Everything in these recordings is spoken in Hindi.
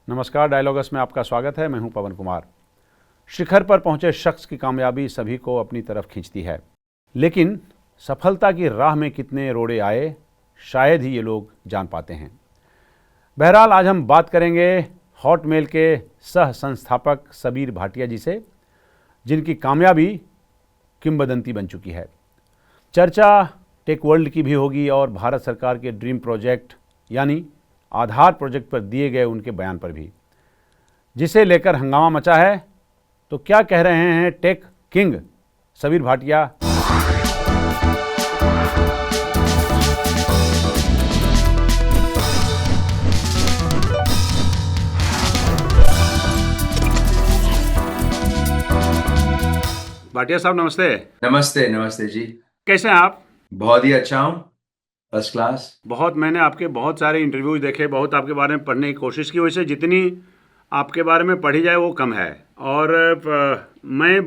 नमस्कार, डायलॉगस में आपका स्वागत है। मैं हूं पवन कुमार। शिखर पर पहुंचे शख्स की कामयाबी सभी को अपनी तरफ खींचती है, लेकिन सफलता की राह में कितने रोड़े आए, शायद ही ये लोग जान पाते हैं। बहरहाल आज हम बात करेंगे हॉटमेल के सह संस्थापक सबीर भाटिया जी से, जिनकी कामयाबी किंवदंती बन चुकी है। चर्चा टेक वर्ल्ड की भी होगी और भारत सरकार के ड्रीम प्रोजेक्ट यानी आधार प्रोजेक्ट पर दिए गए उनके बयान पर भी, जिसे लेकर हंगामा मचा है। तो क्या कह रहे हैं टेक किंग सबीर भाटिया। भाटिया साहब नमस्ते। नमस्ते नमस्ते जी। कैसे हैं आप? बहुत ही अच्छा हूँ, फर्स्ट क्लास। मैंने आपके बहुत सारे इंटरव्यूज देखे, बहुत आपके बारे में पढ़ने की कोशिश की। वैसे जितनी आपके बारे में पढ़ी जाए वो कम है। और मैं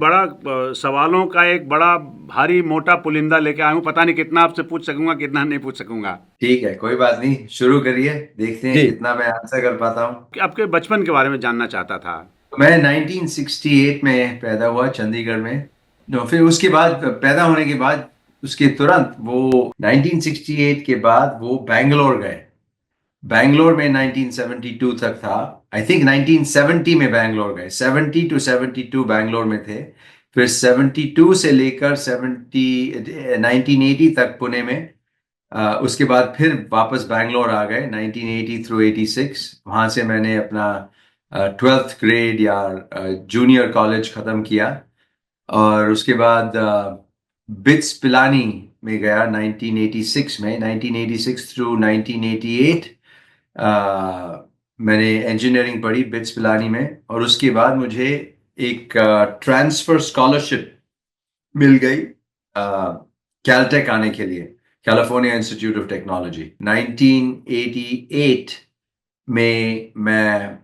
सवालों का एक बड़ा भारी मोटा पुलिंदा लेके आया हूँ। पता नहीं कितना आपसे पूछ सकूंगा, कितना नहीं पूछ सकूंगा। ठीक है, कोई बात नहीं, शुरू करिए, देखते हैं जी, कितना मैं आंसर कर पाता हूँ। कि आपके बचपन के बारे में जानना चाहता था। तो मैं 1968 में पैदा हुआ चंडीगढ़ में। फिर उसके बाद पैदा होने के बाद उसके तुरंत वो 1968 के बाद वो बैंगलोर गए। बैंगलोर में 1972 तक था। आई थिंक 1970 में बैंगलोर गए, 70 टू 72 बैंगलोर में थे। फिर 72 से लेकर 1980 तक पुणे में। उसके बाद फिर वापस बैंगलोर आ गए 1980 थ्रू 86। वहां से मैंने अपना 12th ग्रेड या जूनियर कॉलेज खत्म किया। और उसके बाद बिट्स पिलानी में गया 1986 में। 1986 थ्रू 1988 मैंने इंजीनियरिंग पढ़ी बिट्स पिलानी में। और उसके बाद मुझे एक ट्रांसफर स्कॉलरशिप मिल गई कैलटेक आने के लिए, कैलिफोर्निया इंस्टीट्यूट ऑफ टेक्नोलॉजी। 1988 में मैं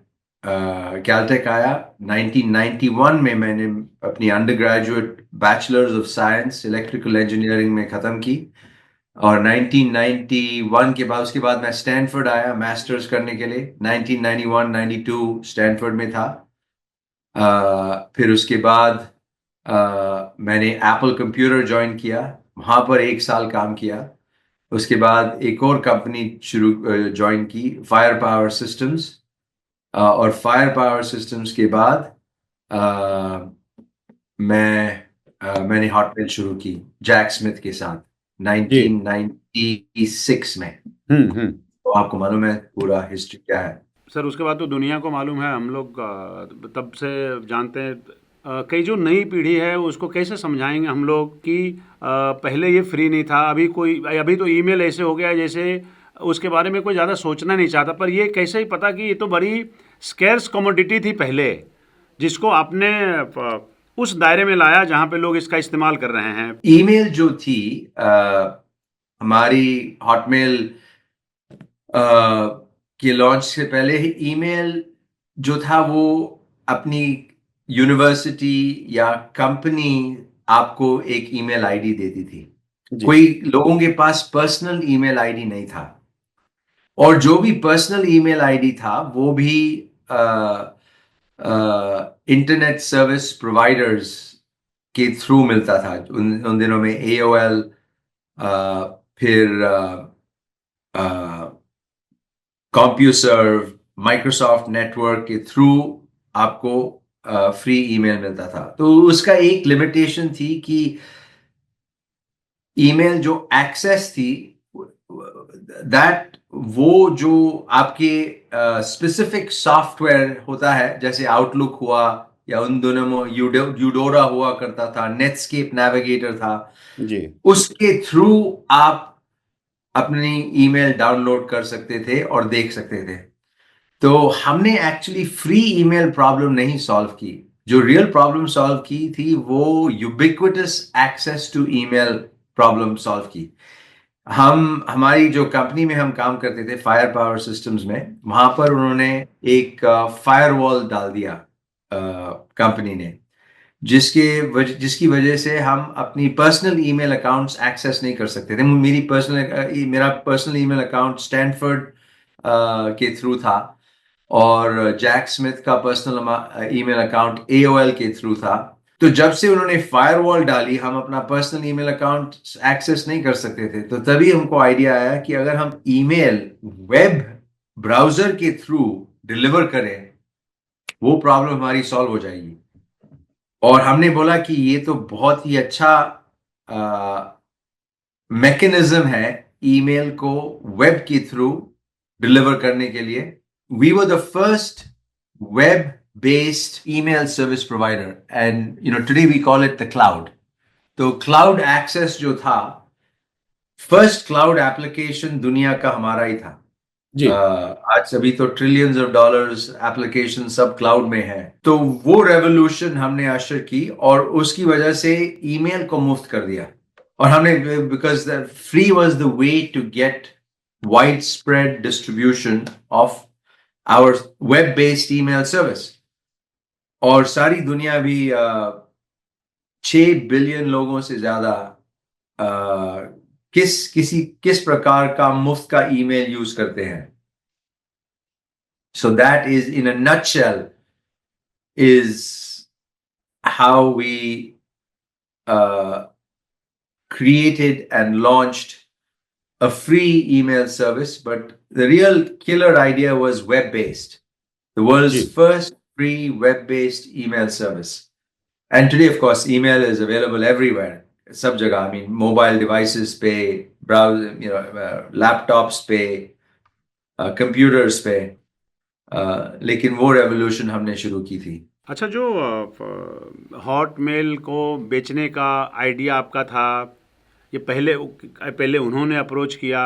कैलटेक आया। 1991 में मैंने अपनी under graduate bachelors of science electrical engineering में ख़त्म की। और 1991 के बाद उसके बाद मैं स्टैनफोर्ड आया मास्टर्स करने के लिए। 1991-92 स्टैनफोर्ड में था। फिर उसके बाद मैंने एप्पल कंप्यूटर ज्वाइन किया, वहां पर एक साल काम किया। उसके बाद एक और कंपनी शुरू ज्वाइन की, फायर पावर सिस्टम्स। और फायर पावर सिस्टम्स के बाद मैंने हॉटमेल शुरू की जैक स्मिथ के साथ जी। 1996 में। हम्म। तो आपको मालूम है पूरा हिस्ट्री क्या है। सर, उसके बाद तो दुनिया को मालूम है। हम लोग तब से जानते हैं। कई जो नई पीढ़ी है उसको कैसे समझाएंगे हम लोग कि पहले ये फ्री नहीं था। अभी तो ईमेल ऐसे हो गया है जैसे उसके बारे में कोई ज़्यादा सोचना नहीं चाहता। पर ये कैसे ही पता कि ये तो बड़ी स्केर्स कमोडिटी थी पहले, जिसको आपने उस दायरे में लाया जहाँ पे लोग इसका इस्तेमाल कर रहे हैं। ईमेल जो थी हमारी हॉटमेल के लॉन्च से पहले ही ईमेल जो था वो अपनी यूनिवर्सिटी या कंपनी आपको एक ईमेल आईडी देती थी। जी। कोई लोगों के पास पर्सनल ईमेल आईडी नहीं था। और जो भी पर्सनल ईमेल आईडी था वो भी इंटरनेट सर्विस प्रोवाइडर्स के थ्रू मिलता था। उन दिनों में AOL, फिर कॉम्प्यूसर्व, माइक्रोसॉफ्ट नेटवर्क के थ्रू आपको फ्री ईमेल मिलता था। तो उसका एक लिमिटेशन थी कि ईमेल जो एक्सेस थी दैट वो जो आपके स्पेसिफिक सॉफ्टवेयर होता है, जैसे आउटलुक हुआ या उन दोनों में यूडोरा हुआ करता था, नेटस्केप नेविगेटर था, जी। उसके थ्रू आप अपनी ईमेल डाउनलोड कर सकते थे और देख सकते थे। तो हमने एक्चुअली फ्री ईमेल प्रॉब्लम नहीं सॉल्व की। जो रियल प्रॉब्लम सॉल्व की थी वो ubiquitous access to email problem solve की। हमारी जो कंपनी में हम काम करते थे फायर पावर सिस्टम्स में, वहां पर उन्होंने एक फायरवॉल डाल दिया कंपनी ने, जिसकी वजह से हम अपनी पर्सनल ईमेल अकाउंट्स एक्सेस नहीं कर सकते थे। मेरा पर्सनल ईमेल अकाउंट स्टैनफोर्ड के थ्रू था। और जैक स्मिथ का पर्सनल ईमेल अकाउंट AOL के थ्रू था। तो जब से उन्होंने फायरवॉल डाली, हम अपना पर्सनल ईमेल अकाउंट एक्सेस नहीं कर सकते थे। तो तभी हमको आइडिया आया कि अगर हम ईमेल वेब ब्राउजर के थ्रू डिलीवर करें, वो प्रॉब्लम हमारी सॉल्व हो जाएगी। और हमने बोला कि ये तो बहुत ही अच्छा मैकेनिज्म है ईमेल को वेब के थ्रू डिलीवर करने के लिए। We were the first web based email service provider, and today we call it the cloud. तो क्लाउड एक्सेस जो था, फर्स्ट क्लाउड एप्लीकेशन दुनिया का हमारा ही था। जी आज अभी तो ट्रिलियंस ऑफ डॉलर्स एप्लीकेशन सब क्लाउड में है। तो वो रेवोल्यूशन हमने अशर की, और उसकी वजह से ईमेल को मुफ्त कर दिया। और हमने, because free was the way to get wide spread distribution of our web based email service. और सारी दुनिया भी 6 बिलियन लोगों से ज्यादा किस प्रकार का मुफ्त का ईमेल यूज करते हैं। So that is, in a nutshell, is how we created and launched a free email service. But the real killer idea was web-based, the world's ji first free web-based email service. And today, of course, email is available everywhere. सब जगह, I mean, mobile devices पे, browser, laptops पे, computers पे। लेकिन वो रेवोल्यूशन हमने शुरू की थी। अच्छा, जो हॉटमेल को बेचने का आइडिया आपका था, ये पहले उन्होंने अप्रोच किया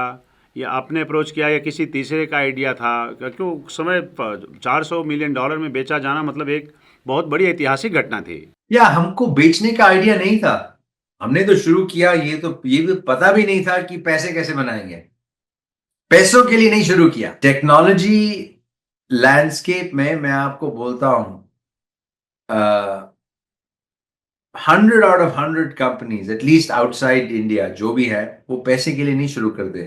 या आपने अप्रोच किया या किसी तीसरे का आइडिया था? क्योंकि उस समय $400 मिलियन में बेचा जाना मतलब एक बहुत बड़ी ऐतिहासिक घटना थी। या हमको बेचने का आइडिया नहीं था, हमने तो शुरू किया, ये भी पता भी नहीं था कि पैसे कैसे बनाएंगे। पैसों के लिए नहीं शुरू किया। टेक्नोलॉजी लैंडस्केप में मैं आपको बोलता हूं, 100 out of 100 companies, at least outside India जो भी है, वो पैसे के लिए नहीं शुरू करते,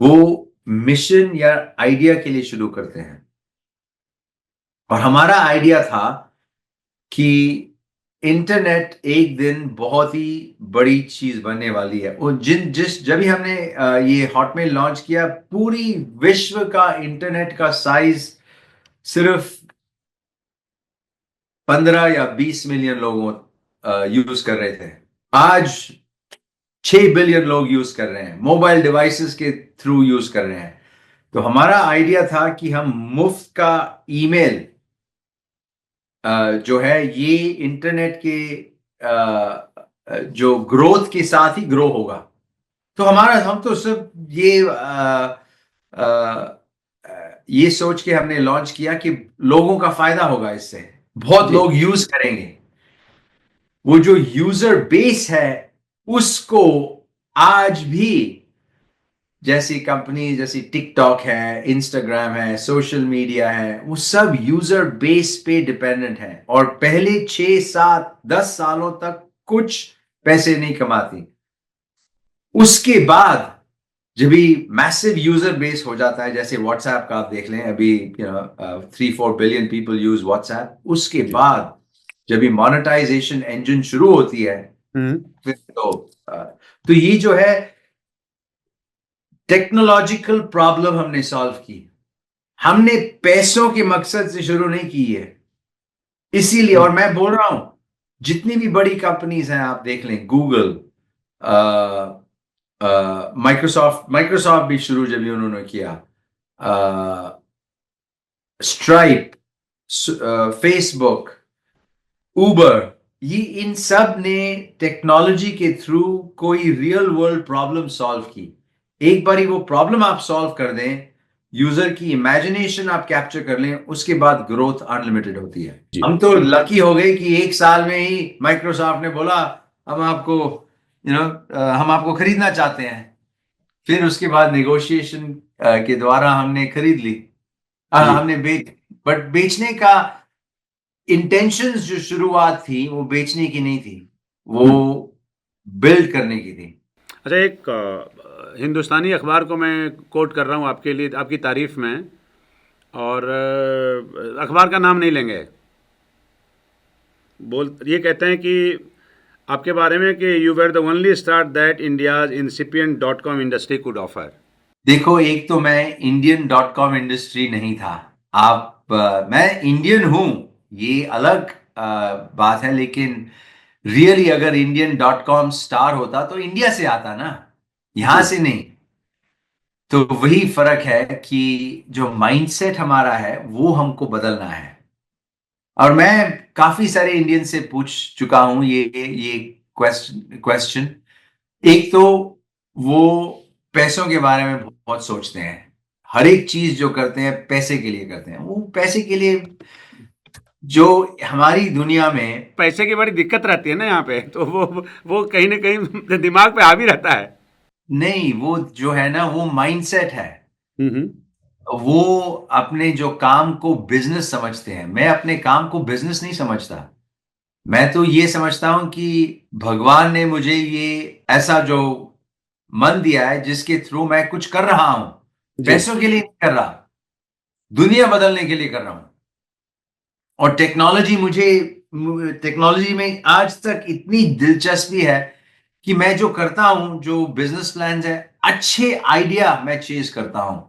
वो मिशन या आइडिया के लिए शुरू करते हैं। और हमारा आइडिया था कि इंटरनेट एक दिन बहुत ही बड़ी चीज बनने वाली है। वो जब भी हमने ये हॉटमेल लॉन्च किया, पूरी विश्व का इंटरनेट का साइज सिर्फ 15 या 20 मिलियन लोगों यूज कर रहे थे। आज 6 बिलियन लोग यूज कर रहे हैं, मोबाइल डिवाइसेस के थ्रू यूज कर रहे हैं। तो हमारा आइडिया था कि हम मुफ्त का ईमेल जो है, ये इंटरनेट के जो ग्रोथ के साथ ही ग्रो होगा। तो हम तो सिर्फ ये सोच के हमने लॉन्च किया कि लोगों का फायदा होगा, इससे बहुत जी लोग यूज करेंगे। वो जो यूजर बेस है, उसको आज भी जैसी कंपनी, जैसी टिकटॉक है, इंस्टाग्राम है, सोशल मीडिया है, वो सब यूजर बेस पे डिपेंडेंट है, और पहले 6 7 10 सालों तक कुछ पैसे नहीं कमाती। उसके बाद जब भी मैसिव यूजर बेस हो जाता है, जैसे व्हाट्सएप का आप देख लें, अभी 3 4 बिलियन पीपल यूज व्हाट्सएप। उसके जी बाद जब भी मोनेटाइजेशन इंजन शुरू होती है, हम्म फिर तो ये जो है टेक्नोलॉजिकल प्रॉब्लम हमने सॉल्व की। हमने पैसों के मकसद से शुरू नहीं की है, इसीलिए। और मैं बोल रहा हूं, जितनी भी बड़ी कंपनीज हैं, आप देख लें, गूगल, माइक्रोसॉफ्ट भी शुरू जब भी उन्होंने किया, स्ट्राइप, फेसबुक, उबर, ये इन सब ने टेक्नोलॉजी के थ्रू कोई रियल वर्ल्ड प्रॉब्लम सॉल्व की। एक बारी वो प्रॉब्लम आप सॉल्व कर दें, यूजर की इमेजिनेशन आप कैप्चर कर लें, उसके बाद ग्रोथ अनलिमिटेड होती है। जी हम तो लकी हो गए कि 1 साल में ही माइक्रोसॉफ्ट ने बोला हम आपको हम आपको खरीदना चाहते हैं। फिर उसके बाद नेगोशिएशन के द्वारा हमने खरीद ली। जी हमने बट बेचने का इंटेंशंस जो शुरुआत थी, वो बेचने की नहीं थी, वो हम्म बिल्ड करने की थी। अच्छा, एक हिंदुस्तानी अखबार को मैं कोट कर रहा हूँ आपके लिए, आपकी तारीफ में। और अखबार का नाम नहीं लेंगे। ये कहते हैं कि आपके बारे में कि you were the only start that India's incipient dot com industry could offer. देखो, एक तो मैं इंडियन डॉट कॉम इंडस्ट्री नहीं था। मैं इंडियन हूं, ये अलग बात है, लेकिन रियली अगर इंडियन डॉट कॉम स्टार होता तो इंडिया से आता ना, जी। यहां से नहीं। तो वही फर्क है कि जो माइंडसेट हमारा है वो हमको बदलना है। और मैं काफी सारे इंडियन से पूछ चुका हूं ये क्वेश्चन। एक तो वो पैसों के बारे में बहुत सोचते हैं। हर एक चीज जो करते हैं पैसे के लिए करते हैं, वो पैसे के लिए। जो हमारी दुनिया में, पैसे की बड़ी दिक्कत रहती है ना यहाँ पे, तो वो कहीं ना कहीं दिमाग पे हावी रहता है। नहीं, वो जो है ना वो माइंडसेट है। हम्म। वो अपने जो काम को बिजनेस समझते हैं। मैं अपने काम को बिजनेस नहीं समझता। मैं तो ये समझता हूं कि भगवान ने मुझे ये ऐसा जो मन दिया है जिसके थ्रू मैं कुछ कर रहा हूं, जी। पैसों के लिए नहीं कर रहा, दुनिया बदलने के लिए कर रहा हूं। और टेक्नोलॉजी में आज तक इतनी दिलचस्पी है कि मैं जो करता हूं, जो बिजनेस प्लान है, अच्छे आइडिया मैं चेज करता हूं,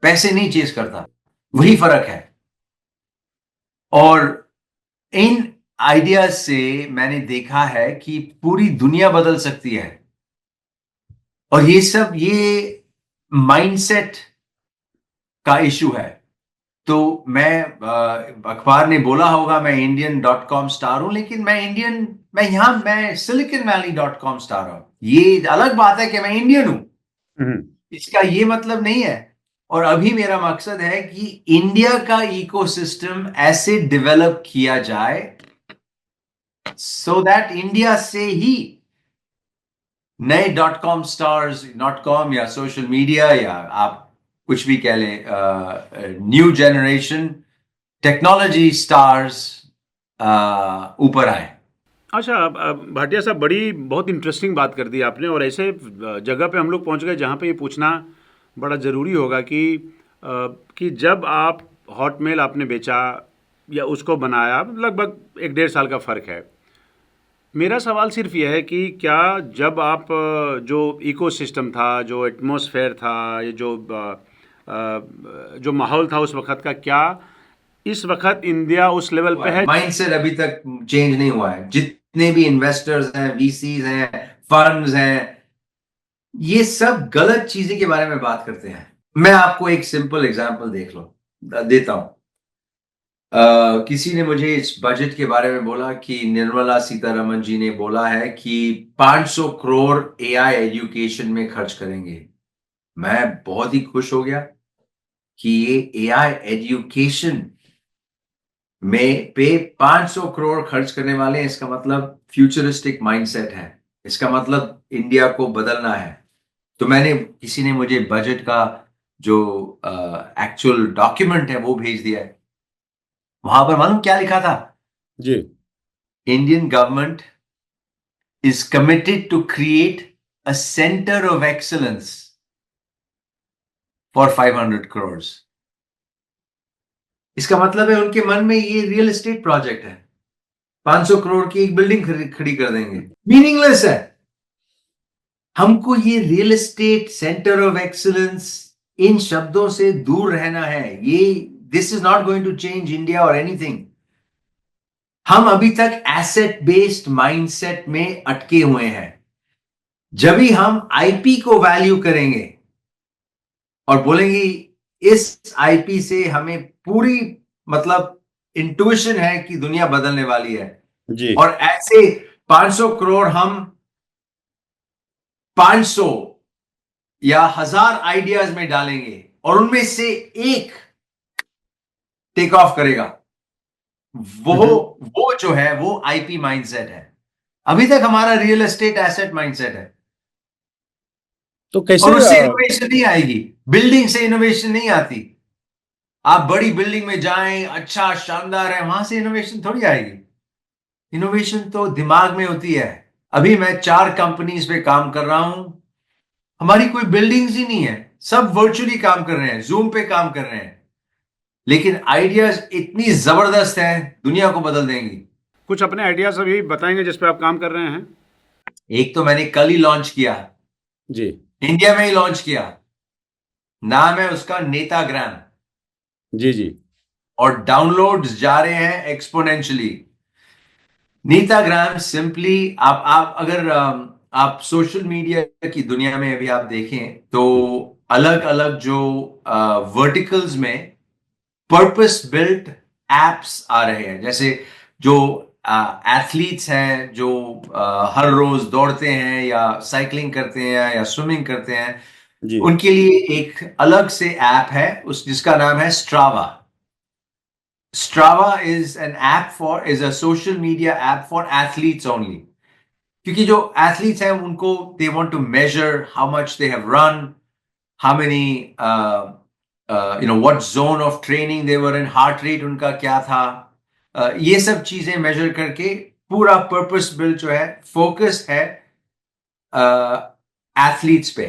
पैसे नहीं चेज करता। जी। वही फर्क है। और इन आइडियाज से मैंने देखा है कि पूरी दुनिया बदल सकती है। और ये माइंडसेट का इशू है। तो अखबार ने बोला होगा मैं इंडियन डॉट कॉम स्टार हूं, लेकिन मैं silicon valley dot com star हूं। ये अलग बात है कि मैं इंडियन हूं, हम्म। इसका ये मतलब नहीं है। और अभी मेरा मकसद है कि इंडिया का इकोसिस्टम ऐसे डेवलप किया जाए सो दैट इंडिया से ही नए dot com stars, dot com या सोशल मीडिया या आप कुछ भी कह लें, न्यू जनरेशन टेक्नोलॉजी स्टार्स ऊपर आए। अच्छा, अब भाटिया साहब, बड़ी बहुत इंटरेस्टिंग बात कर दी आपने, और ऐसे जगह पे हम लोग पहुंच गए जहां पे ये पूछना बड़ा ज़रूरी होगा कि जब आप हॉटमेल आपने बेचा या उसको बनाया, लगभग 1 डेढ़ साल का फ़र्क है। मेरा सवाल सिर्फ यह है कि क्या जब आप जो इकोसिस्टम था, जो एटमॉस्फेयर था, ये जो माहौल था उस वक्त का, क्या इस वक्त इंडिया उस लेवल पे है? माइंडसेट अभी तक चेंज नहीं हुआ है। जितने भी इन्वेस्टर्स हैं, वीसीज हैं, फंड्स हैं, ये सब गलत चीजें के बारे में बात करते हैं। मैं आपको एक सिंपल एग्जांपल देता हूं। किसी ने मुझे इस बजट के बारे में बोला कि निर्मला सीतारमण जी ने बोला है कि 500 करोड़ एआई एजुकेशन में खर्च करेंगे। मैं बहुत ही खुश हो गया कि ये एआई एजुकेशन में पे 500 करोड़ खर्च करने वाले हैं। इसका मतलब फ्यूचरिस्टिक माइंडसेट है। इसका मतलब इंडिया को बदलना है। तो किसी ने मुझे बजट का जो एक्चुअल डॉक्यूमेंट है वो भेज दिया है। वहां पर मालूम क्या लिखा था? जी। Indian government is committed to create a center of excellence for 500 crores। इसका मतलब है उनके मन में ये रियल एस्टेट प्रोजेक्ट है, 500 करोड़ की एक बिल्डिंग खड़ी कर देंगे। मीनिंगलेस है। हमको ये real estate, centre of excellence, इन शब्दों से दूर रहना है। This is not going to change India और एनीथिंग। हम अभी तक एसेट बेस्ड माइंडसेट में अटके हुए हैं। जब भी हम आईपी को वैल्यू करेंगे और बोलेंगे इस आईपी से हमें पूरी, मतलब इंट्यूशन है कि दुनिया बदलने वाली है, जी। और ऐसे 500 करोड़ हम 500 या 1000 आइडियाज में डालेंगे और उनमें से एक टेक ऑफ करेगा, वो हम्म। वो जो है वो आईपी माइंडसेट है। अभी तक हमारा रियल एस्टेट एसेट माइंडसेट है। तो कैसे और उससे इनोवेशन नहीं आएगी। बिल्डिंग से इनोवेशन नहीं आती। आप बड़ी बिल्डिंग में जाएं, अच्छा शानदार है, वहां से इनोवेशन थोड़ी आएगी। इनोवेशन तो दिमाग में होती है। अभी मैं 4 कंपनीज पे काम कर रहा हूं। हमारी कोई बिल्डिंग्स ही नहीं है, सब वर्चुअली काम कर रहे हैं, जूम पे काम कर रहे हैं। लेकिन आइडियाज इतनी जबरदस्त हैं, दुनिया को बदल देंगी। कुछ अपने आइडियाज अभी बताएंगे जिस पे आप काम कर रहे हैं। एक तो मैंने कल ही लॉन्च किया, जी इंडिया में ही लॉन्च किया। नाम है उसका नेताग्राम, जी जी। और डाउनलोड्स जा रहे हैं एक्सपोनेंशियली। नीताग्राम सिंपली, आप अगर आप सोशल मीडिया की दुनिया में अभी आप देखें तो अलग अलग जो वर्टिकल्स में पर्पस बिल्ट एप्स आ रहे हैं। जैसे जो एथलीट्स हैं जो हर रोज दौड़ते हैं या साइकिलिंग करते हैं या स्विमिंग करते हैं, जी उनके लिए एक अलग से ऐप है उस जिसका नाम है Strava. Strava is a social media app for athletes only. क्योंकि जो एथलीट्स हैं उनको they want to measure how much they have run, how many what zone of training they were in, heart rate उनका क्या था, ये सब चीजें मेजर करके पूरा पर्पस बिल्ड जो है, फोकस है एथलीट्स पे।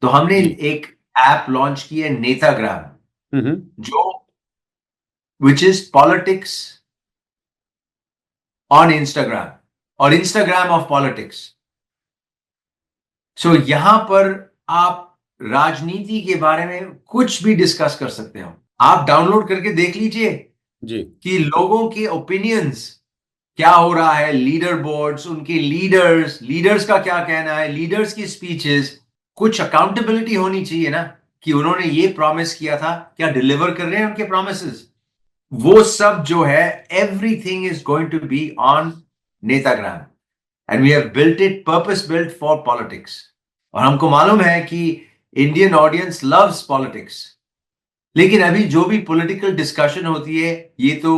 तो हमने जी। एक ऐप लॉन्च की है नेताग्राम, हम्म। जो which is politics on Instagram और Instagram of politics। सो यहां पर आप राजनीति के बारे में कुछ भी डिस्कस कर सकते हो। आप डाउनलोड करके देख लीजिए जी कि लोगों के ओपिनियंस क्या हो रहा है, लीडर बोर्ड्स, उनके लीडर्स का क्या कहना है, लीडर्स की स्पीचेस। कुछ अकाउंटेबिलिटी होनी चाहिए ना, कि उन्होंने ये प्रॉमिस किया था, क्या डिलीवर कर रहे हैं उनके प्रॉमिसेस। वो सब जो है, everything is going to be on Netagram, and we have built it, purpose built for politics. और हमको मालूम है कि इंडियन ऑडियंस लव्स पॉलिटिक्स, लेकिन अभी जो भी पॉलिटिकल डिस्कशन होती है, ये तो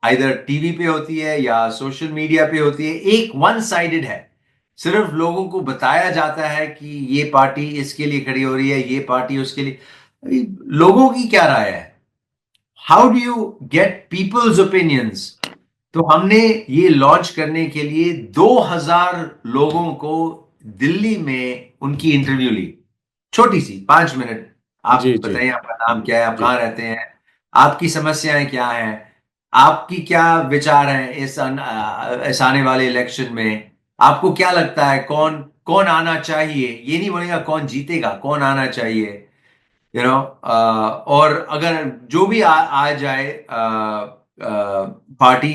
आइदर टीवी पे होती है या सोशल मीडिया पे होती है, एक वन साइडेड है। सिर्फ लोगों को बताया जाता है कि ये पार्टी इसके लिए खड़ी हो रही है, ये पार्टी उसके लिए। अभी लोगों की क्या राय है, how do you get people's opinions. तो हमने ये लॉन्च करने के लिए 2000 लोगों को दिल्ली में उनकी इंटरव्यू ली, छोटी सी 5 मिनट। आप जी जी बताइए आपका नाम क्या है, आप जी कहाँ रहते हैं, आपकी समस्याएं क्या हैं, आपकी क्या विचार हैं इस आने वाले इलेक्शन में। आपको क्या लगता है कौन कौन आना चाहिए, ये नहीं बोलेगा कौन जीतेगा, कौन आना चाहिए, और अगर जो भी आ जाए पार्टी,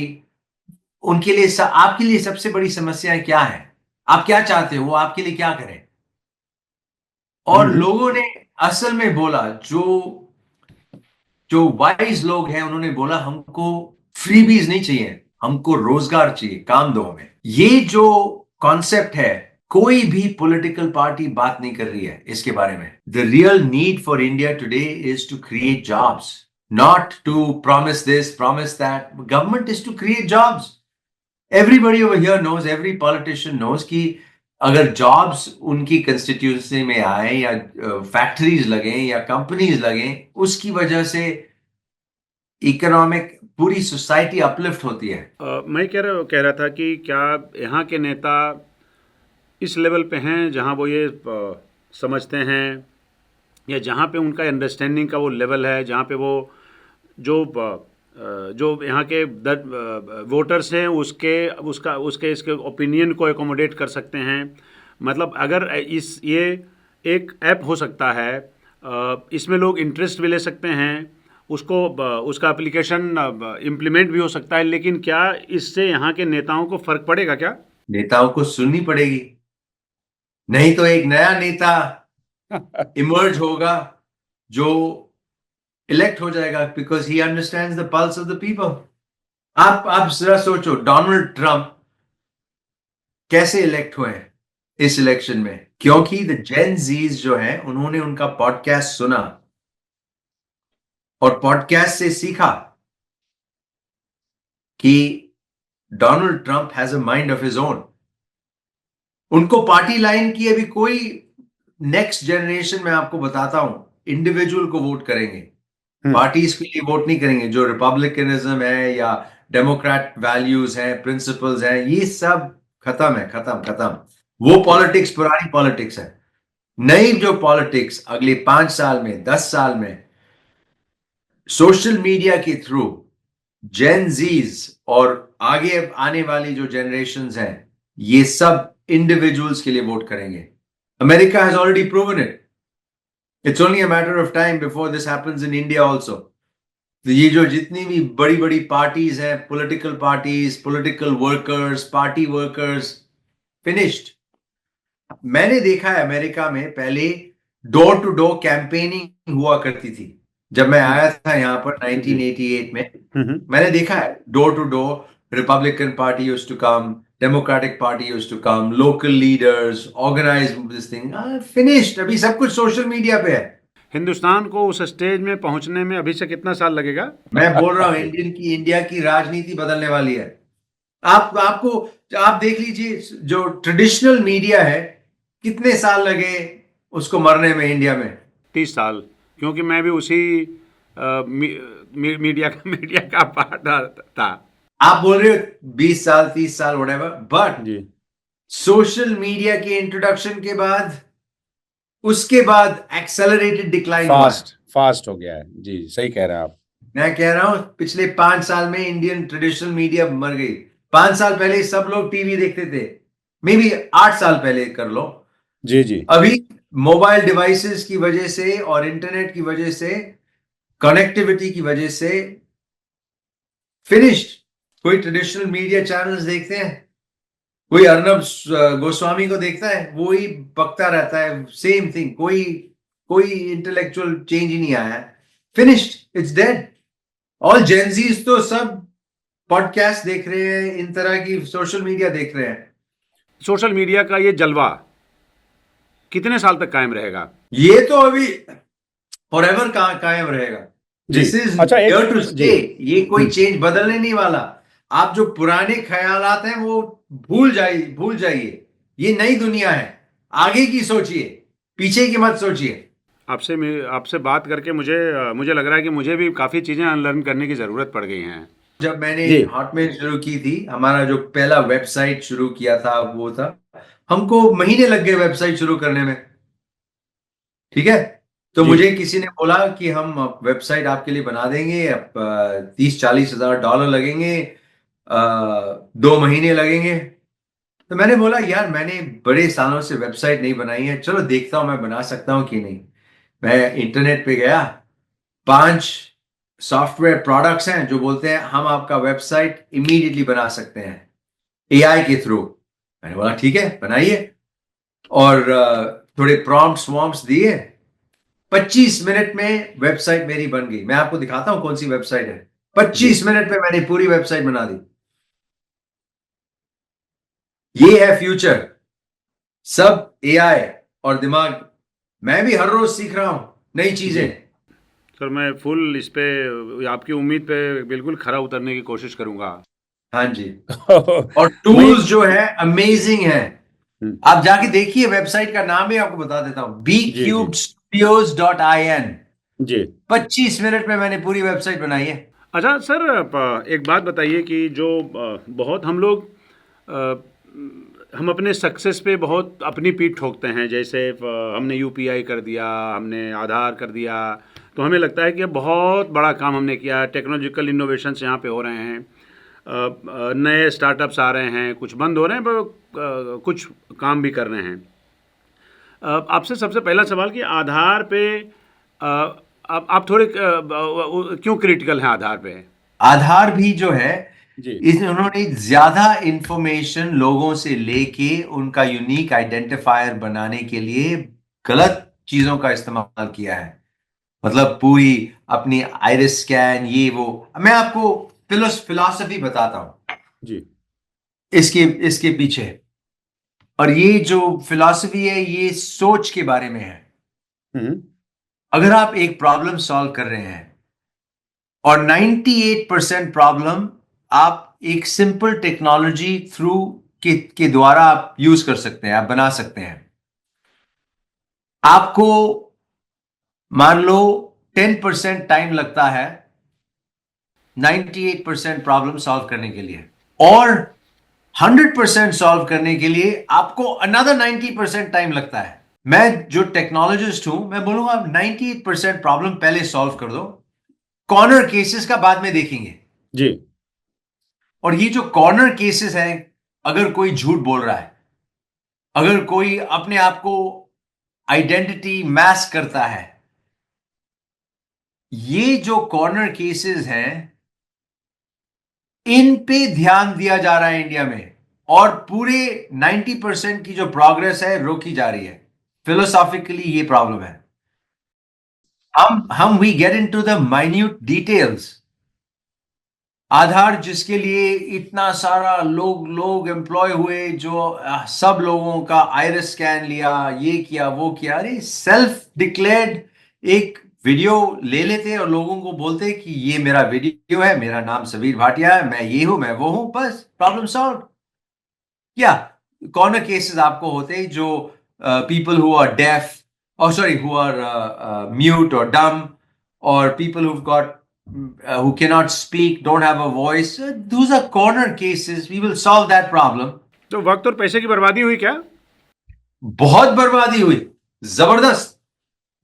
उनके लिए आपके लिए सबसे बड़ी समस्याएं क्या है, आप क्या चाहते हो वो आपके लिए क्या करें। और हम्म। लोगों ने असल में बोला, जो जो वाइज लोग हैं उन्होंने बोला, हमको फ्रीबीज नहीं चाहिए, हमको रोजगार चाहिए, काम दो हमें। ये जो कॉन्सेप्ट है, कोई भी पॉलिटिकल पार्टी बात नहीं कर रही है इसके बारे में। The real need for India today is to create jobs, not to promise this promise that. Government is to create jobs. Everybody over here knows, every politician knows कि अगर जॉब्स उनकी कंस्टिट्यूंसी में आए या फैक्ट्रीज लगे या कंपनीज लगे, उसकी वजह से इकोनॉमिक पूरी सोसाइटी अपलिफ्ट होती है। मैं कह रहा था कि क्या यहाँ के नेता इस लेवल पे हैं जहाँ वो ये समझते हैं, या जहाँ पे उनका अंडरस्टैंडिंग का वो लेवल है, जहाँ पे वो जो यहाँ के वोटर्स हैं उसके इसके ओपिनियन को एकोमोडेट कर सकते हैं। मतलब अगर ये एक ऐप हो सकता है, इसमें लोग इंटरेस्ट भी ले सकते हैं, उसका एप्लीकेशन इम्प्लीमेंट भी हो सकता है, लेकिन क्या इससे यहाँ के नेताओं को फ़र्क पड़ेगा क्या? नेताओं को सुननी पड़ेगी, नहीं तो एक नया नेता इमर्ज होगा जो इलेक्ट हो जाएगा, because he understands the pulse of the people. आप जरा सोचो, डोनाल्ड ट्रंप कैसे इलेक्ट हुए इस इलेक्शन में, क्योंकि द जेन जीज जो है उन्होंने उनका पॉडकास्ट सुना और पॉडकास्ट से सीखा कि Donald Trump has a mind of his own. उनको पार्टी लाइन की अभी कोई, नेक्स्ट जनरेशन में आपको बताता हूं, इंडिविजुअल को वोट करेंगे, पार्टीज के लिए वोट नहीं करेंगे। जो रिपब्लिकनिज्म है या डेमोक्रेट वैल्यूज हैं, प्रिंसिपल्स हैं, ये सब खत्म है, खत्म खत्म। वो पॉलिटिक्स पुरानी पॉलिटिक्स है। नई जो पॉलिटिक्स अगले 5 साल में, 10 साल में, सोशल मीडिया के थ्रू जेन जीज और आगे आने वाली जो जनरेशंस हैं, ये सब इंडिविजुअल्स के लिए वोट करेंगे. America has already proven it. It's only a matter of time before this happens in India also. तो ये जो जितनी भी बड़ी बड़ी पार्टीज हैं, political parties, political workers, party workers, finished. मैंने देखा है अमेरिका में पहले डोर टू डोर कैंपेनिंग हुआ करती थी. जब मैं आया था यहाँ पर 1988 में, मैंने देखा है door to door Republican party used to come, Democratic party used to come, local leaders organize this thing. Finished. अभी सब कुछ सोशल मीडिया पे है. हिंदुस्तान को उस स्टेज में पहुंचने में अभी से कितना साल लगेगा? मैं बोल रहा हूँ इंडिया की राजनीति बदलने वाली है. आप देख लीजिए जो ट्रेडिशनल मीडिया है, कितने साल लगे उसको मरने में इंडिया में? 30 साल, क्योंकि मैं भी उसी मीडिया का पार्ट था. आप बोल रहे हो 20 साल 30 साल व्हाटएवर, बट जी. सोशल मीडिया के इंट्रोडक्शन के बाद, उसके बाद एक्सेलरेटेड डिक्लाइन हुआ. फास्ट हो गया है. जी, सही कह रहे हैं आप. मैं कह रहा हूं पिछले 5 साल में इंडियन ट्रेडिशनल मीडिया मर गई. 5 साल पहले सब लोग टीवी देखते थे, मे बी 8 साल पहले कर लो. जी जी. अभी मोबाइल डिवाइसेस की वजह से और इंटरनेट की वजह से, कनेक्टिविटी की वजह से फिनिश्ड. कोई ट्रेडिशनल मीडिया चैनल्स देखते हैं? कोई अर्नब गोस्वामी को देखता है? वो ही बकता रहता है, सेम थिंग. कोई इंटेलेक्चुअल चेंज ही नहीं आया है. Finished. It's dead. All Gen Zs तो सब पॉडकास्ट देख रहे हैं, इन तरह की सोशल मीडिया देख रहे हैं. सोशल मीडिया का ये जलवा कितने साल तक कायम रहेगा? ये तो अभी फॉरएवर कायम रहेगा. This is here to stay. ये कोई चेंज बदलने नहीं वाला. आप जो पुराने ख्यालात हैं वो भूल जाइए. ये नई दुनिया है. आगे की सोचिए, पीछे की मत सोचिए. आपसे बात करके मुझे लग रहा है कि मुझे भी काफ़ी चीज़ें अनलर्न करने की ज़रूरत पड़ गई हैं. जब मैंने हॉटमेल शुरू की थी, हमारा जो पहला वेबसाइट शुरू किया था वो था, हमको महीने लग गए वेबसाइट शुरू करने में. ठीक है. तो मुझे किसी ने बोला कि हम वेबसाइट आपके लिए बना देंगे, अब 30-40 हजार डॉलर लगेंगे, 2 महीने लगेंगे. तो मैंने बोला यार, मैंने बड़े सालों से वेबसाइट नहीं बनाई है, चलो देखता हूं मैं बना सकता हूं कि नहीं. मैं इंटरनेट पे गया, 5 सॉफ्टवेयर प्रोडक्ट्स हैं जो बोलते हैं हम आपका वेबसाइट इमीडिएटली बना सकते हैं एआई के थ्रू. मैंने बोला ठीक है, बनाइए. और थोड़े प्रॉम्प्ट्स वॉम्प्ट्स दिए, 25 मिनट में वेबसाइट मेरी बन गई. मैं आपको दिखाता हूं कौन सी वेबसाइट है. 25 मिनट में मैंने पूरी वेबसाइट बना दी. ये है फ्यूचर. सब एआई और दिमाग. मैं भी हर रोज सीख रहा हूं नई चीजें. सर, मैं फुल इस पे आपकी उम्मीद पे बिल्कुल खरा उतरने की कोशिश करूंगा. हाँ जी. और टूल्स जो है अमेजिंग है. आप जाके देखिए, वेबसाइट का नाम ही आपको बता देता हूं, bcubestudios.in. जी. 25 मिनट में मैंने पूरी वेबसाइट बनाई है. अच्छा सर, एक बात बताइए कि जो बहुत हम लोग हम अपने सक्सेस पे बहुत अपनी पीठ ठोकते हैं. जैसे हमने यूपीआई कर दिया, हमने आधार कर दिया, तो हमें लगता है कि बहुत बड़ा काम हमने किया. टेक्नोलॉजिकल इनोवेशंस यहाँ पे हो रहे हैं, नए स्टार्टअप्स आ रहे हैं, कुछ बंद हो रहे हैं पर कुछ काम भी कर रहे हैं. आपसे सबसे पहला सवाल कि आधार पे आप थोड़े क्यों क्रिटिकल हैं आधार पे? आधार भी जो है, उन्होंने ज्यादा इंफॉर्मेशन लोगों से लेके उनका यूनिक आइडेंटिफायर बनाने के लिए गलत चीजों का इस्तेमाल किया है. मतलब पूरी अपनी आइरिस स्कैन, ये वो. मैं आपको फिलॉसफी बताता हूं जी इसके पीछे. और ये जो फिलॉसफी है, ये सोच के बारे में है. अगर आप एक प्रॉब्लम सॉल्व कर रहे हैं और 98% प्रॉब्लम आप एक सिंपल टेक्नोलॉजी थ्रू के द्वारा आप यूज कर सकते हैं, आप बना सकते हैं. आपको मान लो 10% टाइम लगता है 98% प्रॉब्लम सॉल्व करने के लिए, और 100% सॉल्व करने के लिए आपको अनदर 90% टाइम लगता है. मैं जो टेक्नोलॉजिस्ट हूं, मैं बोलूंगा 98% प्रॉब्लम पहले सॉल्व कर दो, कॉर्नर केसेस का बाद में देखेंगे। जी। और ये जो कॉर्नर केसेस हैं, अगर कोई झूठ बोल रहा है, अगर कोई अपने आप को आइडेंटिटी मैस्क करता है, ये जो कॉर्नर केसेस हैं, इन पे ध्यान दिया जा रहा है इंडिया में, और पूरे 90% की जो प्रोग्रेस है रोकी जा रही है। फिलोसॉफिकली ये प्रॉब्लम है। हम we get into the minute details. Aadhaar जिसके लिए इतना सारा लोग एम्प्लॉय हुए, जो सब लोगों का आइरिस स्कैन लिया, ये किया वो किया, अरे सेल्फ डिक्लेयर्ड एक वीडियो ले लेते और लोगों को बोलते कि ये मेरा वीडियो है, मेरा नाम समीर भाटिया है, मैं ये हूं, मैं वो हूं, बस प्रॉब्लम सॉल्व। क्या कॉर्नर केसेस आपको होते जो people who are deaf, or sorry, who are mute or dumb, or people who've got who cannot speak, don't have a voice. Those are corner cases. We will solve that problem. तो वक्त और पैसे की बर्बादी हुई क्या? बहुत बर्बादी हुई, जबरदस्त।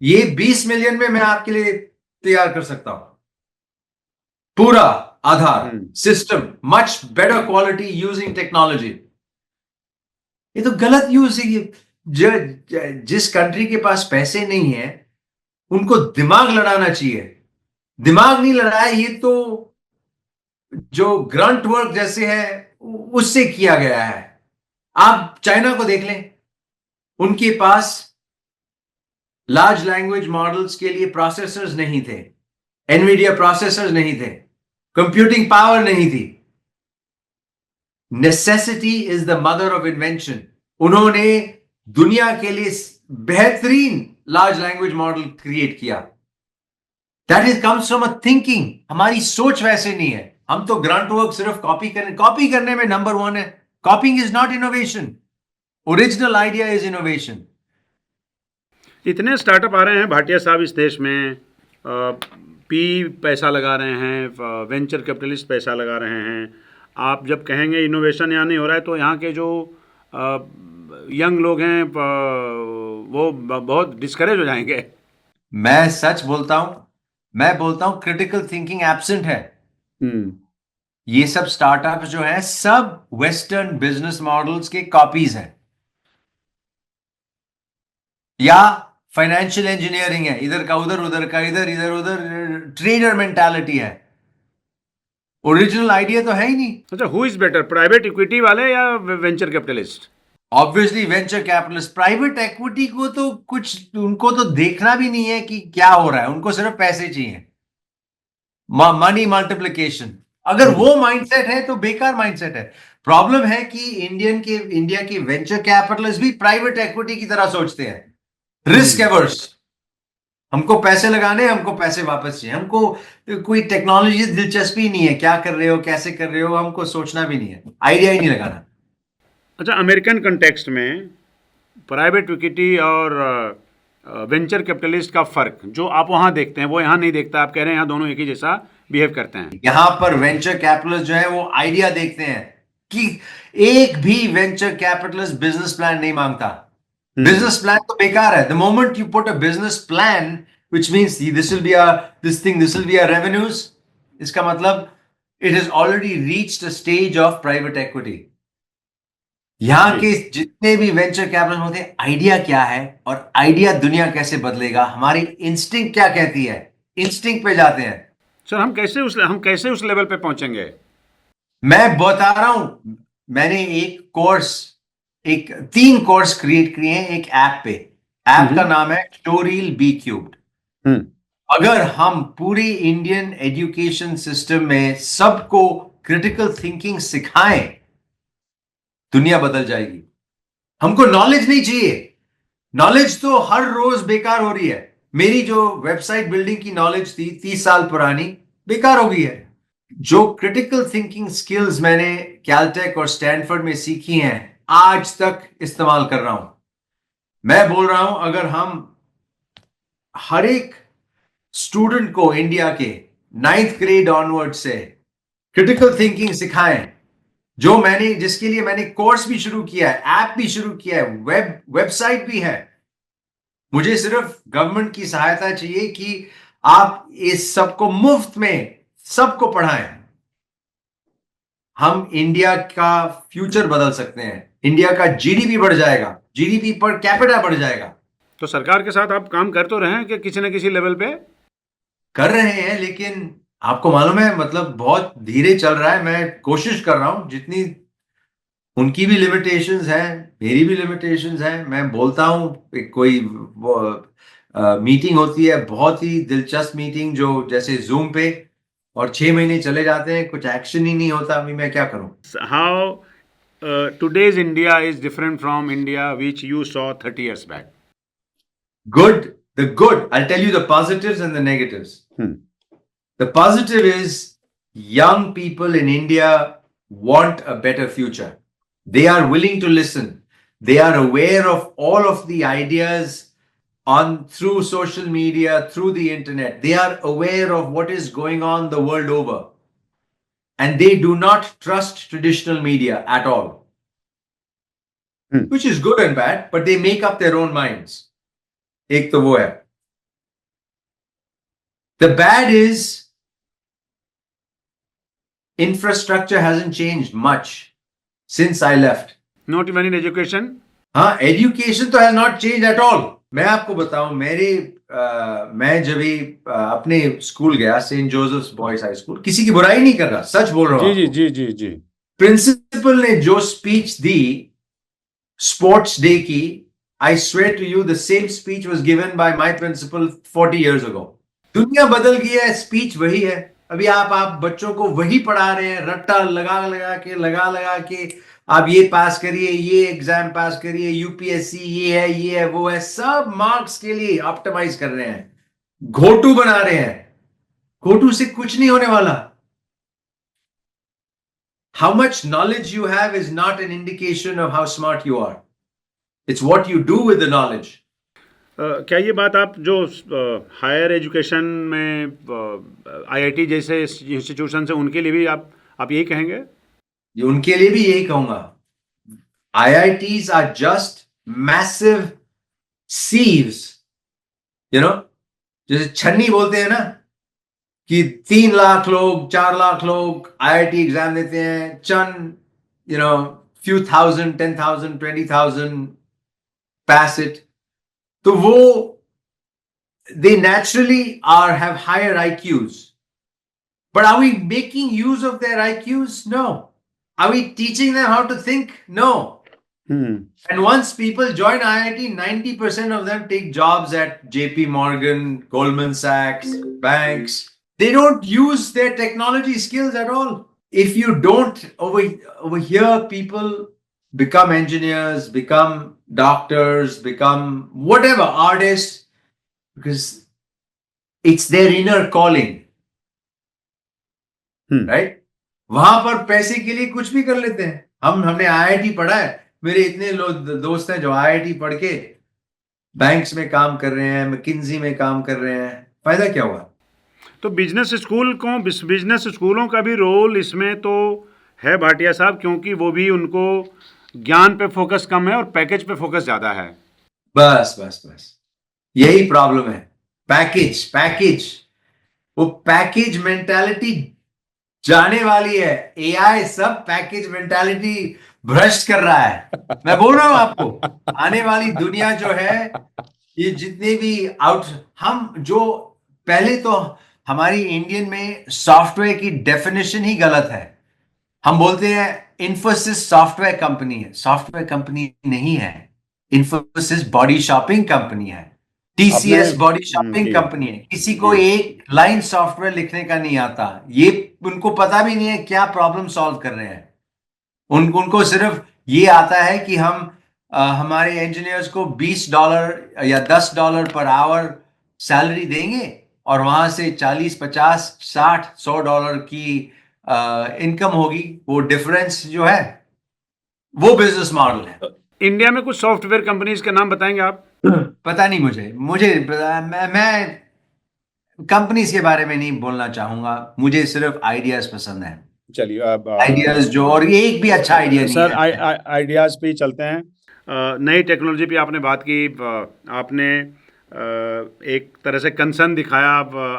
ये 20 मिलियन में मैं आपके लिए तैयार कर सकता हूं पूरा Aadhaar system, much better quality using technology. ये तो गलत यूज है। जिस कंट्री के पास पैसे नहीं है, उनको दिमाग लड़ाना चाहिए। दिमाग नहीं लड़ाया, ये तो जो ग्रंट वर्क जैसे है उससे किया गया है। आप चाइना को देख लें, उनके पास लार्ज लैंग्वेज मॉडल्स के लिए प्रोसेसर्स नहीं थे, एनवीडिया प्रोसेसर्स नहीं थे, कंप्यूटिंग पावर नहीं थी। Necessity is the mother of invention. उन्होंने दुनिया के लिए बेहतरीन लार्ज लैंग्वेज मॉडल क्रिएट किया। That is comes from a thinking. हमारी सोच वैसे नहीं है। हम तो ग्रांट वर्क सिर्फ कॉपी करने में नंबर 1 है। कॉपिंग is not innovation, original idea is innovation. इतने स्टार्टअप आ रहे हैं भाटिया साहब इस देश में, पी पैसा लगा रहे हैं, वेंचर कैपिटलिस्ट पैसा लगा रहे हैं। आप जब कहेंगे इनोवेशन यहाँ नहीं हो रहा है, तो यहाँ के जो यंग लोग हैं वो बहुत डिस्करेज हो जाएंगे। मैं सच बोलता हूं, मैं बोलता हूं क्रिटिकल थिंकिंग एब्सेंट है। ये सब स्टार्टअप्स जो है सब वेस्टर्न बिजनेस मॉडल्स के कॉपीज हैं, या फाइनेंशियल इंजीनियरिंग है, इधर का उधर, उधर का इधर, इधर उधर, ट्रेडर मेंटालिटी है। ओरिजिनल आइडिया तो है ही नहीं। अच्छा, who is better, private equity वाले या venture capitalist? Obviously venture capitalist. Private equity को तो कुछ, उनको तो देखना भी नहीं है कि क्या हो रहा है, उनको सिर्फ पैसे चाहिए, मनी मल्टीप्लिकेशन। अगर वो माइंडसेट है तो बेकार माइंडसेट है। प्रॉब्लम है कि इंडिया के वेंचर कैपिटलिस्ट भी प्राइवेट इक्विटी की तरह सोचते हैं, रिस्क एवर्स। हमको पैसे लगाने, हमको पैसे वापस चाहिए, हमको कोई टेक्नोलॉजी से दिलचस्पी नहीं है, क्या कर रहे हो, कैसे कर रहे हो, हमको सोचना भी नहीं है, आइडिया ही नहीं लगाना। अच्छा, अमेरिकन कंटेक्स्ट में प्राइवेट इक्विटी और वेंचर कैपिटलिस्ट का फर्क जो आप वहाँ देखते हैं वो यहाँ नहीं देखता। आप कह रहे हैं यहाँ दोनों एक ही जैसा बिहेव करते हैं। यहां पर वेंचर कैपिटलिस्ट जो है वो आइडिया देखते हैं, कि एक भी वेंचर कैपिटलिस्ट बिजनेस प्लान नहीं मांगता। बिजनेस प्लान तो बेकार है। The moment you put a business plan which means this will be a this will be a revenues, इसका मतलब it has already reached a stage of private equity. यहां के जितने भी वेंचर कैपिटल होते हैं, आइडिया क्या है और आइडिया दुनिया कैसे बदलेगा, हमारी इंस्टिंक्ट क्या कहती है, इंस्टिंक्ट पे जाते हैं। सर, हम कैसे उस लेवल पे पहुंचेंगे? मैं बता रहा हूं, मैंने एक 3 कोर्स क्रिएट किए हैं एक ऐप पे। ऐप का नाम है ट्यूटोरियल बी क्यूब्ड। अगर हम पूरी इंडियन एजुकेशन सिस्टम में सबको क्रिटिकल थिंकिंग सिखाएं, दुनिया बदल जाएगी। हमको नॉलेज नहीं चाहिए। नॉलेज तो हर रोज बेकार हो रही है। मेरी जो वेबसाइट बिल्डिंग की नॉलेज थी 30 साल पुरानी, बेकार हो गई है। जो क्रिटिकल थिंकिंग स्किल्स मैंने कैलटेक और स्टैनफोर्ड में सीखी हैं, आज तक इस्तेमाल कर रहा हूं। मैं बोल रहा हूं, अगर हम हर एक स्टूडेंट को इंडिया के 9th ग्रेड ऑनवर्ड से क्रिटिकल थिंकिंग सिखाएं, जिसके लिए मैंने कोर्स भी शुरू किया है, ऐप भी शुरू किया है, वेबसाइट भी है। मुझे सिर्फ गवर्नमेंट की सहायता चाहिए कि आप इस सबको मुफ्त में सबको पढ़ाएं। हम इंडिया का फ्यूचर बदल सकते हैं। इंडिया का जीडीपी बढ़ जाएगा, जीडीपी पर कैपिटा बढ़ जाएगा। तो सरकार के साथ आप काम कर तो रहे हैं कि किसी न किसी लेवल पे? कर रहे हैं, लेकिन आपको मालूम है मतलब बहुत धीरे चल रहा है। मैं कोशिश कर रहा हूं, जितनी उनकी भी लिमिटेशंस हैं, मेरी भी लिमिटेशंस हैं। मैं बोलता हूं, कोई मीटिंग होती है, बहुत ही दिलचस्प मीटिंग जो जैसे जूम पे, और 6 महीने चले जाते हैं, कुछ एक्शन ही नहीं होता। अभी मैं क्या करूं? How today's India is different from India which you saw 30 years back? The good. I'll tell you the positives and the negatives. The positive is young people in India want a better future. They are willing to listen. They are aware of all of the ideas through social media, through the internet. They are aware of what is going on the world over. And they do not trust traditional media at all. Which is good and bad, but they make up their own minds. एक तो वो है. The bad is infrastructure hasn't changed much since I left. Not even in education? हाँ, एजुकेशन तो has not change at all. मैं आपको बताऊं, मैं जब भी अपने स्कूल गया, Saint Joseph's boys high school, किसी की बुराई नहीं कर रहा, सच बोल रहा हूं। जी जी जी जी जी। प्रिंसिपल ने जो स्पीच दी स्पोर्ट्स डे की, I swear to you the same speech was given by my principal 40 years ago. दुनिया बदल गई है, स्पीच वही है। अभी आप बच्चों को वही पढ़ा रहे हैं, रट्टा लगा के आप ये पास करिए, ये एग्जाम पास करिए, यूपीएससी ये है वो है, सब मार्क्स के लिए ऑप्टिमाइज कर रहे हैं, घोटू बना रहे हैं। घोटू से कुछ नहीं होने वाला। How much knowledge you have is not an indication of how smart you are. It's what you do with the knowledge. क्या ये बात आप जो हायर एजुकेशन में आईआईटी जैसे इंस्टीट्यूशन है उनके लिए भी आप यही कहेंगे? ये उनके लिए भी यही कहूंगा। IITs are just massive sieves, जैसे छन्नी बोलते हैं ना, कि 3 लाख लोग 4 लाख लोग IIT एग्जाम देते हैं, चंद few thousand, 10,000, 20,000 pass it. तो वो they naturally have higher IQs. But are we making use of their IQs? No. Are we teaching them how to think? No. And once people join IIT, 90% of them take jobs at JP Morgan, Goldman Sachs, banks. They don't use their technology skills at all. If you don't, over here, people become engineers, become doctors, become whatever, artists, because it's their inner calling. Right? वहां पर पैसे के लिए कुछ भी कर लेते हैं। हमने IIT पढ़ा है, मेरे इतने दोस्त हैं जो IIT पढ़ के बैंक्स में काम कर रहे हैं, मैकिन्जी में काम कर रहे हैं। फायदा क्या हुआ? तो बिजनेस स्कूलों का भी रोल इसमें तो है भाटिया साहब, क्योंकि वो भी उनको ज्ञान पे फोकस कम है और पैकेज पे फोकस ज्यादा है। बस यही प्रॉब्लम है। पैकेज वो पैकेज मेंटालिटी जाने वाली है। AI सब पैकेज मेंटालिटी भ्रष्ट कर रहा है। मैं बोल रहा हूं आपको, आने वाली दुनिया जो है, ये जितने भी हम जो पहले तो हमारी इंडियन में सॉफ्टवेयर की डेफिनेशन ही गलत है। हम बोलते हैं इन्फोसिस सॉफ्टवेयर कंपनी है। सॉफ्टवेयर कंपनी नहीं है, इन्फोसिस बॉडी शॉपिंग कंपनी है। TCS बॉडी शॉपिंग कंपनी है। किसी को एक लाइन सॉफ्टवेयर लिखने का नहीं आता, ये उनको पता भी नहीं है क्या प्रॉब्लम सॉल्व कर रहे हैं। उनको सिर्फ ये आता है कि हम हमारे इंजीनियर्स को $20 या $10 पर आवर सैलरी देंगे और वहां से 40, 50, 60, $100 की इनकम होगी। वो डिफरेंस जो है वो बिजनेस मॉडल है। इंडिया में कुछ सॉफ्टवेयर कंपनीज के नाम बताएंगे आप? पता नहीं मुझे मैं कंपनीज के बारे में नहीं बोलना चाहूंगा। मुझे सिर्फ आइडियाज पसंद है। चलिए आइडियाज जो, और ये एक भी अच्छा आइडिया नहीं सर, है। आइडियाज पे ही चलते हैं। नई टेक्नोलॉजी पे आपने बात की। आपने एक तरह से कंसर्न दिखाया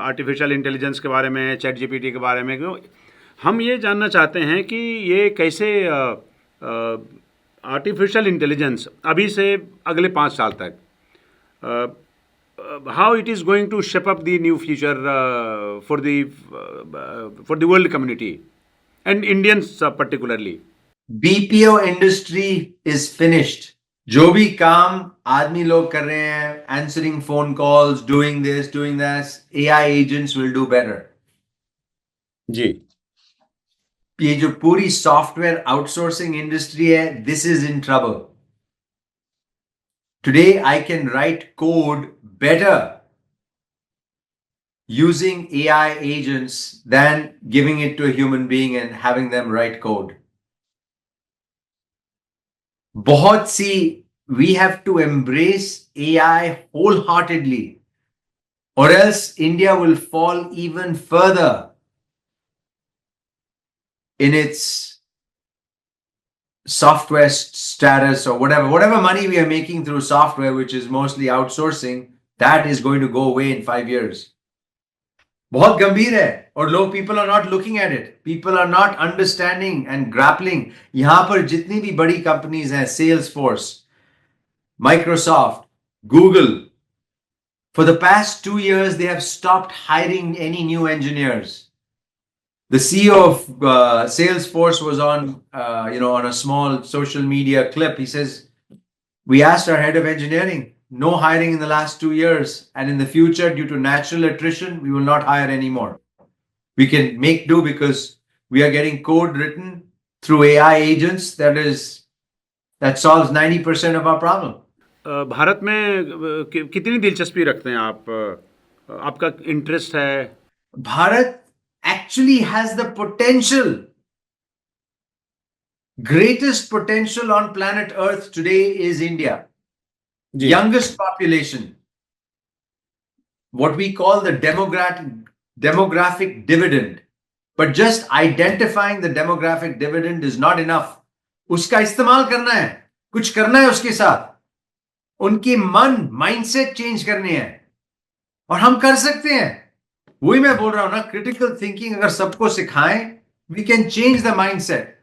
आर्टिफिशियल इंटेलिजेंस के बारे में, चैट जीपीटी के बारे में। क्यों हम ये जानना चाहते हैं कि ये कैसे आर्टिफिशियल इंटेलिजेंस अभी से अगले 5 साल तक how it is going to shape up the new future for the world community and Indians particularly. BPO industry is finished. जो भी काम आदमी लोग कर रहे हैं, answering phone calls, doing this, doing that, AI agents will do better. जी ये जो पूरी सॉफ्टवेयर आउटसोर्सिंग इंडस्ट्री है, this is in trouble. Today I can write code better using AI agents than giving it to a human being and having them write code. बहुत सी, we have to embrace AI wholeheartedly, or else India will fall even further in its software status, or whatever money we are making through software, which is mostly outsourcing, that is going to go away in 5 years. बहुत गंभीर है, और लोग, people are not looking at it. People are not understanding and grappling. यहां पर जितनी भी बड़ी कंपनीज हैं, Salesforce, Microsoft, Google, for the past 2 years they have stopped hiring any new engineers. The CEO of Salesforce was on on a small social media clip. He says, we asked our head of engineering, no hiring in the last 2 years, and in the future, due to natural attrition, we will not hire anymore. We can make do because we are getting code written through AI agents that solves 90% of our problem. Bharat में कितनी दिलचस्पी रखते हैं आप? आपका इंटरेस्ट है? Bharat actually has the potential, greatest potential on planet Earth today is India. Youngest population, what we call the demographic dividend. But just identifying the demographic dividend is not enough. उसका इस्तेमाल करना है, कुछ करना है उसके साथ, उनकी माइंडसेट चेंज करनी है, और हम कर सकते हैं. वही मैं बोल रहा हूं ना, क्रिटिकल थिंकिंग अगर सबको सिखाएं, we can change the mindset.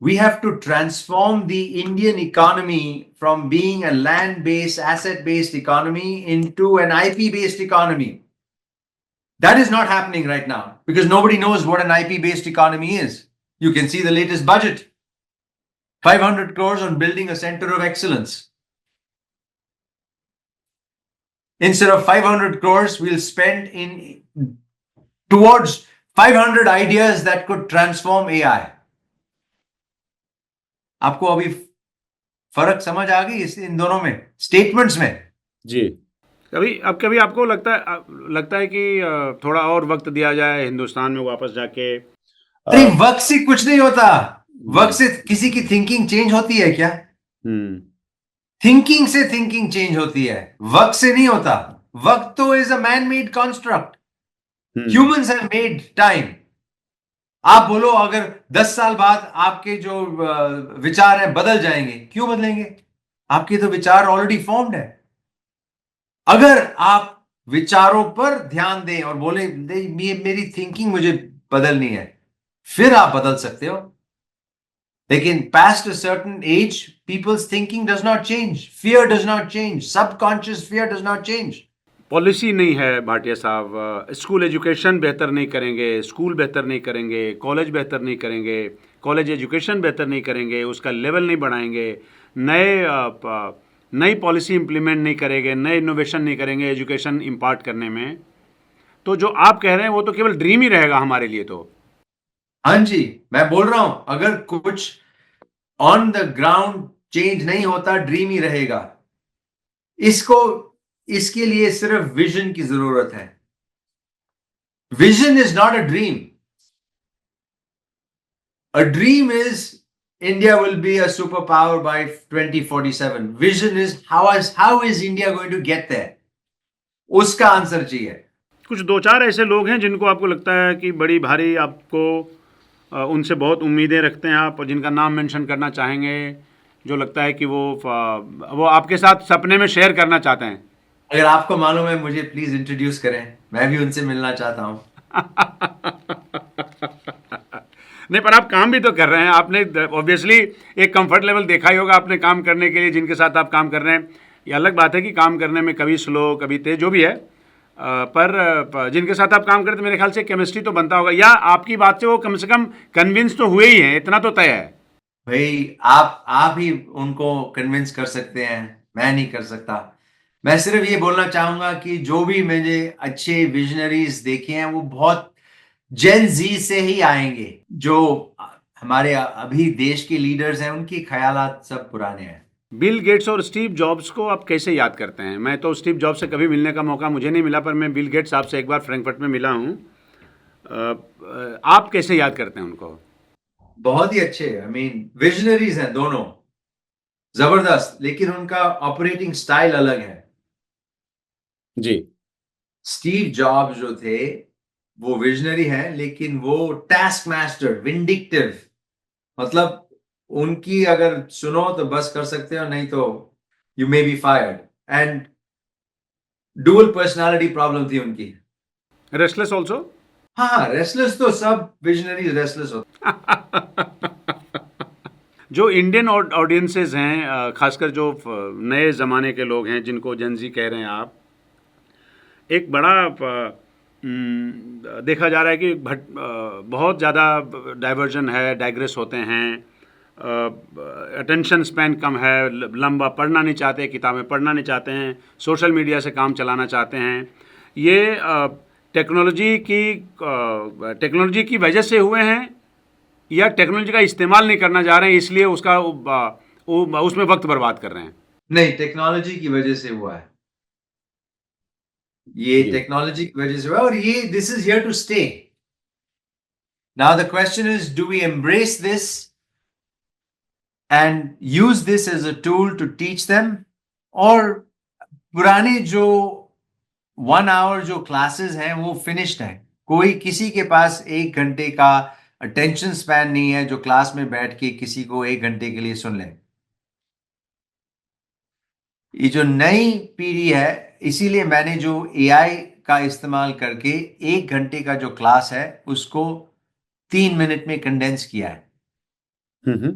We have to transform the Indian economy from being a land-based, asset-based economy into an IP-based economy. That is not happening right now because nobody knows what an IP-based economy is. You can see the latest budget. 500 crores on building a center of excellence. Instead of 500 crores, we'll spend towards 500 ideas that could transform AI. आपको अभी फर्क समझ आ गई इन दोनों में, स्टेटमेंट्स में? जी. कभी आपको लगता है कि थोड़ा और वक्त दिया जाए, हिंदुस्तान में वापस जाके? अरे वक्त से कुछ नहीं होता. वक्त से किसी की थिंकिंग चेंज होती है क्या? थिंकिंग से थिंकिंग चेंज होती है, वक्त से नहीं होता. वक्त तो is a man made construct. Humans have made time. आप बोलो अगर 10 साल बाद आपके जो विचार हैं बदल जाएंगे, क्यों बदलेंगे? आपके तो विचार ऑलरेडी फॉर्म्ड है. अगर आप विचारों पर ध्यान दें और बोले मेरी थिंकिंग मुझे बदलनी है, फिर आप बदल सकते हो. लेकिन past a certain age, people's thinking does not change. Fear does not change. Subconscious fear does not change. Policy नहीं है भाटिया साहब. स्कूल एजुकेशन बेहतर नहीं करेंगे, स्कूल बेहतर नहीं करेंगे, कॉलेज बेहतर नहीं करेंगे, कॉलेज एजुकेशन बेहतर नहीं करेंगे, उसका लेवल नहीं बढ़ाएंगे, नई पॉलिसी इम्प्लीमेंट नहीं करेंगे, नए इनोवेशन नहीं करेंगे एजुकेशन इम्पार्ट करने में, तो जो आप कह रहे हैं वो तो केवल ड्रीम ही रहेगा हमारे लिए. तो हाँ जी, मैं बोल रहा हूं, अगर कुछ ऑन द ग्राउंड चेंज नहीं होता, ड्रीम ही रहेगा. इसके लिए सिर्फ विजन की जरूरत है. Vision is not a dream. A dream is India will be a superpower by 2047. Vision is how is India going to get there? उसका आंसर चाहिए. कुछ 2-4 ऐसे लोग हैं जिनको आपको लगता है कि बड़ी भारी, आपको उनसे बहुत उम्मीदें रखते हैं आप, और जिनका नाम मेंशन करना चाहेंगे, जो लगता है कि वो आपके साथ सपने में शेयर करना चाहते हैं? अगर आपको मालूम है मुझे प्लीज इंट्रोड्यूस करें, मैं भी उनसे मिलना चाहता हूँ। नहीं, पर आप काम भी तो कर रहे हैं, आपने ऑब्वियसली एक कंफर्ट लेवल देखा ही होगा आपने काम करने के लिए जिनके साथ आप काम कर रहे हैं। ये अलग बात है कि काम करने में कभी स्लो कभी तेज जो भी है, जिनके साथ आप काम करते मेरे ख्याल से केमिस्ट्री तो बनता होगा, या आपकी बात से वो कम से कम कन्विंस तो हुए ही हैं, इतना तो तय है। भाई आप ही उनको कन्विंस कर सकते हैं, मैं नहीं कर सकता। मैं सिर्फ ये बोलना चाहूंगा कि जो भी मैंने अच्छे विजनरीज देखे हैं वो बहुत जेन जी से ही आएंगे। जो हमारे अभी देश के लीडर्स हैं उनकी ख्यालात सब पुराने हैं। बिल गेट्स और स्टीव जॉब्स को आप कैसे याद करते हैं? मैं तो स्टीव जॉब्स से कभी मिलने का मौका मुझे नहीं मिला, पर मैं बिल गेट्स साहब से एक बार फ्रैंकफर्ट में मिला हूँ। आप कैसे याद करते हैं उनको? बहुत ही अच्छे, आई मीन विजनरीज हैं दोनों, जबरदस्त, लेकिन उनका ऑपरेटिंग स्टाइल अलग है। जी। स्टीव जॉब्स जो थे वो विजनरी हैं, लेकिन वो टास्क मास्टर, विंडिक्टिव, मतलब उनकी अगर सुनो तो बस कर सकते हो, नहीं तो you may be fired. And dual personality problem थी उनकी। Restless also. हाँ हाँ, रेस्टलेस तो सब विजनरी रेस्टलेस होते। जो इंडियन ऑडियंसेस हैं, खासकर जो नए ज़माने के लोग हैं जिनको जेनजी कह रहे हैं आप, एक बड़ा देखा जा रहा है कि बहुत ज़्यादा डाइवर्जन है, डाइग्रेस होते हैं, अटेंशन स्पैन कम है, लंबा पढ़ना नहीं चाहते, किताबें पढ़ना नहीं चाहते हैं, सोशल मीडिया से काम चलाना चाहते हैं। ये टेक्नोलॉजी की वजह से हुए हैं, या टेक्नोलॉजी का इस्तेमाल नहीं करना चाह रहे हैं इसलिए उसमें वक्त बर्बाद कर रहे हैं? नहीं, टेक्नोलॉजी की वजह से हुआ है। ये जी। टेक्नोलॉजी की वजह से हुआ है, और ये this is here to stay. Now the question is, do we embrace this and use this as a tool to teach them, और पुराने जो 1 आवर जो क्लासेस हैं वो फिनिश्ड हैं। कोई किसी के पास 1 घंटे का अटेंशन स्पैन नहीं है जो क्लास में बैठ के किसी को 1 घंटे के लिए सुन ले। ये जो नई पीढ़ी है, इसीलिए मैंने जो एआई का इस्तेमाल करके 1 घंटे का जो क्लास है उसको 3 मिनट में कंडेंस किया है। हम्म।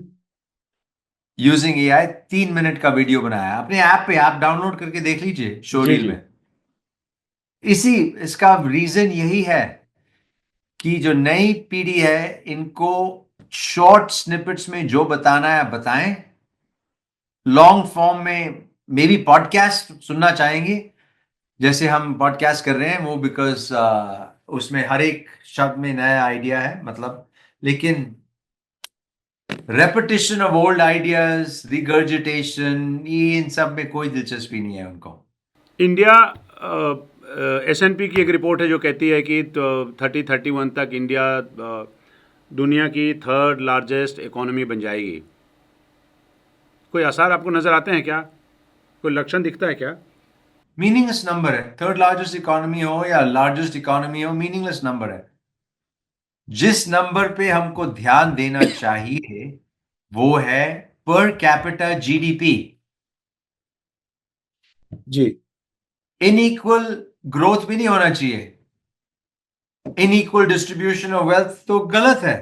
यूजिंग एआई 3 मिनट का वीडियो बनाया है। अपने ऐप पे आप डाउनलोड करके देख लीजिए, जी शोडील जी। में। इसका रीजन यही है कि जो नई पीढ़ी है इनको शॉर्ट स्निपेट्स में जो बताना है बताएं, लॉन्ग फॉर्म में मे बी पॉडकास्ट सुनना चाहेंगे, जैसे हम पॉडकास्ट कर रहे हैं वो, बिकॉज उसमें हर एक शब्द में नया आइडिया है, मतलब। लेकिन repetition of old ideas, regurgitation, ये इन सब में कोई दिलचस्पी नहीं है उनको। इंडिया, एसएनपी की एक रिपोर्ट है जो कहती है कि 3031 तक इंडिया दुनिया की थर्ड लार्जेस्ट इकोनॉमी बन जाएगी। कोई आसार आपको नज़र आते हैं क्या? कोई लक्षण दिखता है क्या? मीनिंगलेस नंबर है, थर्ड लार्जेस्ट इकोनॉमी हो या लार्जेस्ट इकोनॉमी हो, मीनिंगलेस नंबर है। जिस नंबर पे हमको ध्यान देना चाहिए वो है पर कैपिटा जीडीपी। जी। इनइक्वल ग्रोथ भी नहीं होना चाहिए। इनइक्वल डिस्ट्रीब्यूशन ऑफ वेल्थ तो गलत है।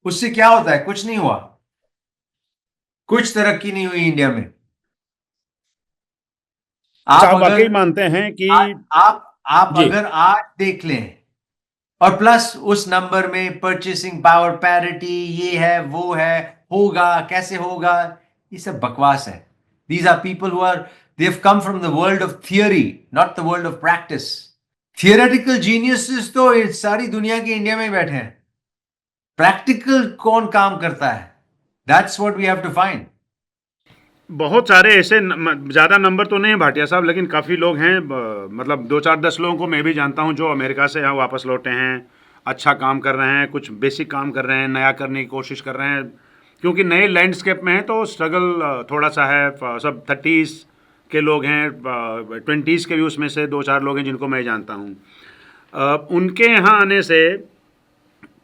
उससे क्या होता है? कुछ नहीं हुआ, कुछ तरक्की नहीं हुई इंडिया में। अच्छा, आप आप वाकई अगर मानते हैं कि? आप जी। अगर आज देख लें, और प्लस उस नंबर में परचेसिंग पावर पैरिटी, ये है वो है, होगा कैसे होगा, ये सब बकवास है। These are people who are, they have come from the world of theory, not the world of practice. Theoretical geniuses तो सारी दुनिया के इंडिया में बैठे हैं। प्रैक्टिकल कौन काम करता है? That's what we have to find. बहुत सारे ऐसे ज़्यादा नंबर तो नहीं है भाटिया साहब, लेकिन काफ़ी लोग हैं, मतलब 2 4 10 लोगों को मैं भी जानता हूं जो अमेरिका से यहाँ वापस लौटे हैं, अच्छा काम कर रहे हैं, कुछ बेसिक काम कर रहे हैं, नया करने की कोशिश कर रहे हैं, क्योंकि नए लैंडस्केप में है तो स्ट्रगल थोड़ा सा है। सब 30s के लोग हैं, 20s के भी उसमें से 2 4 लोग हैं जिनको मैं जानता हूँ। उनके यहाँ आने से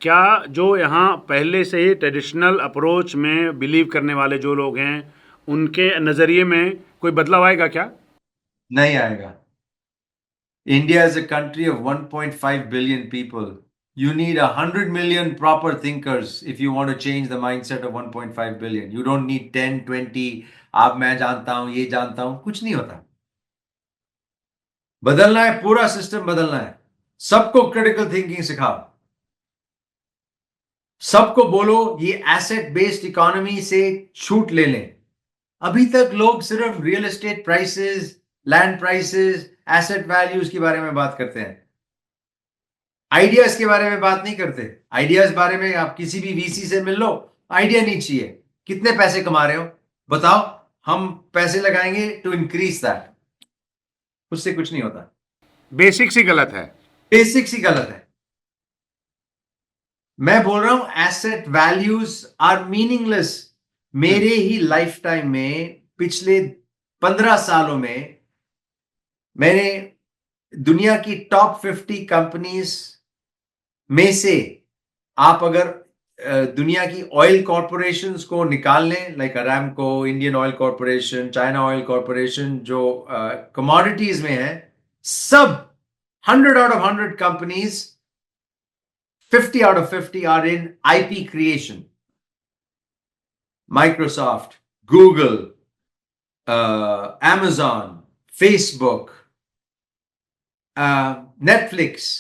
क्या, जो यहाँ पहले से ही ट्रेडिशनल अप्रोच में बिलीव करने वाले जो लोग हैं, उनके नज़रिए में कोई बदलाव आएगा क्या? नहीं आएगा, India is a country of 1.5 billion people. You need 100 million proper thinkers if you want to change the mindset of 1.5 billion. You don't need 10, 20, आप मैं जानता हूं, ये जानता हूं, कुछ नहीं होता. बदलना है, पूरा सिस्टम बदलना है. सबको क्रिटिकल थिंकिंग सिखाओ. सबको बोलो ये एसेट बेस्ड इकोनॉमी से छूट ले लें. अभी तक लोग सिर्फ real estate prices, land prices, asset values के बारे में बात करते हैं. आइडियाज के बारे में बात नहीं करते. आइडियाज बारे में आप किसी भी वीसी से मिल लो, आइडिया नहीं चाहिए. कितने पैसे कमा रहे हो बताओ, हम पैसे लगाएंगे टू इंक्रीज दैट. उससे कुछ नहीं होता. बेसिक्स ही गलत है. बेसिक्स ही गलत है. मैं बोल रहा हूं एसेट वैल्यूज आर मीनिंगलेस. मेरे ही लाइफ टाइम में पिछले 15 सालों में मैंने दुनिया की टॉप 50 कंपनीज में से आप अगर दुनिया की ऑयल कॉरपोरेशंस को निकाल लें, like Aramco, Indian oil corporation, China oil corporation, जो कमोडिटीज में है, सब 100 out of 100 companies, 50 out of 50 are in IP creation. Microsoft, Google, Amazon, Facebook, Netflix,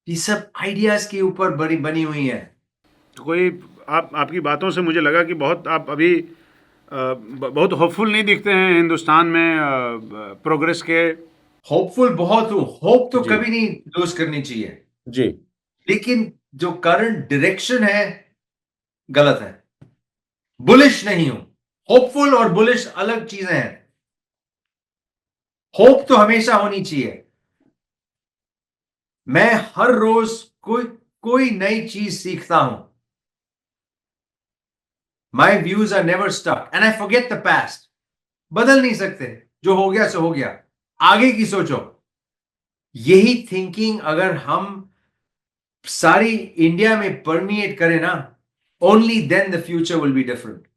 ये सब आइडियाज के ऊपर बनी हुई है. तो कोई आपकी बातों से मुझे लगा कि बहुत आप अभी बहुत होपफुल नहीं दिखते हैं हिंदुस्तान में प्रोग्रेस के. होपफुल बहुत हूं. होप तो कभी नहीं लूज करनी चाहिए जी, लेकिन जो करंट डायरेक्शन है गलत है. बुलिश नहीं हूं. होपफुल और बुलिश अलग चीजें हैं. होप तो हमेशा होनी चाहिए. मैं हर रोज कोई नई चीज सीखता हूं. My views are never stuck and I forget the past. बदल नहीं सकते. जो हो गया सो हो गया. आगे की सोचो. यही थिंकिंग अगर हम सारी इंडिया में परमिएट करें ना, only then the future will be different.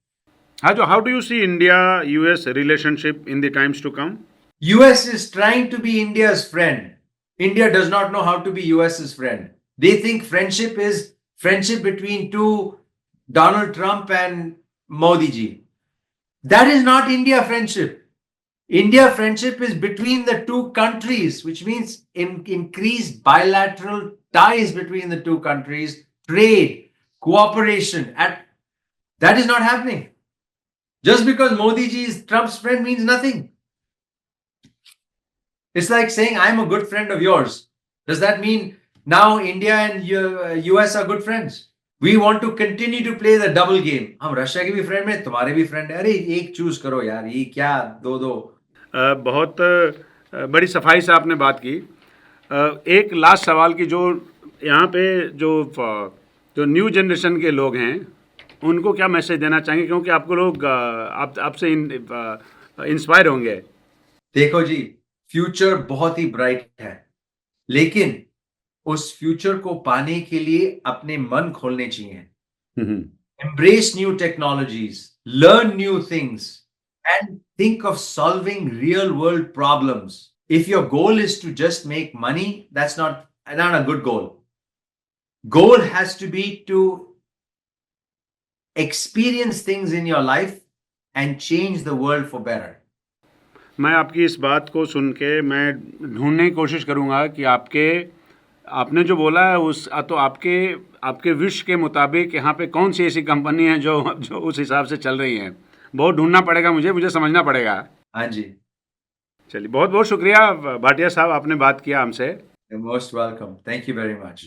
how do you see India US relationship in the times to come? US is trying to be India's friend. India does not know how to be US's friend. They think friendship is friendship between two Donald Trump and Modi ji. That is not India friendship. India friendship is between the two countries, which means increased bilateral ties between the two countries, trade, cooperation. And that is not happening. Just because Modi ji is Trump's friend means nothing. It's like saying, I'm a good friend of yours. Does that mean now India and US are good friends? We want to continue to play the double game. हम रशिया के भी फ्रेंड में, तुम्हारे भी फ्रेंड है. अरे एक चूज करो यार, ये क्या दो. बहुत बड़ी सफाई से आपने बात की. एक लास्ट सवाल की, जो यहाँ पे जो न्यू जनरेशन के लोग हैं उनको क्या मैसेज देना चाहेंगे, क्योंकि आपको लोग आपसे इंस्पायर होंगे. देखो जी, फ्यूचर बहुत ही ब्राइट है, लेकिन उस फ्यूचर को पाने के लिए अपने मन खोलने चाहिए. Embrace new technologies, learn new things and think of solving real world problems. If your goal is to just make money, that's not a good goal. Goal has to be to experience things in your life and change the world for better. मैं आपकी इस बात को सुन के मैं ढूंढने की कोशिश करूंगा कि आपने जो बोला है तो आपके विश के मुताबिक यहाँ पे कौन सी ऐसी कंपनी है जो उस हिसाब से चल रही हैं. बहुत ढूंढना पड़ेगा, मुझे समझना पड़ेगा. हाँ जी. चलिए, बहुत बहुत शुक्रिया भाटिया साहब, आपने बात किया हमसे. You're most welcome. Thank you very much.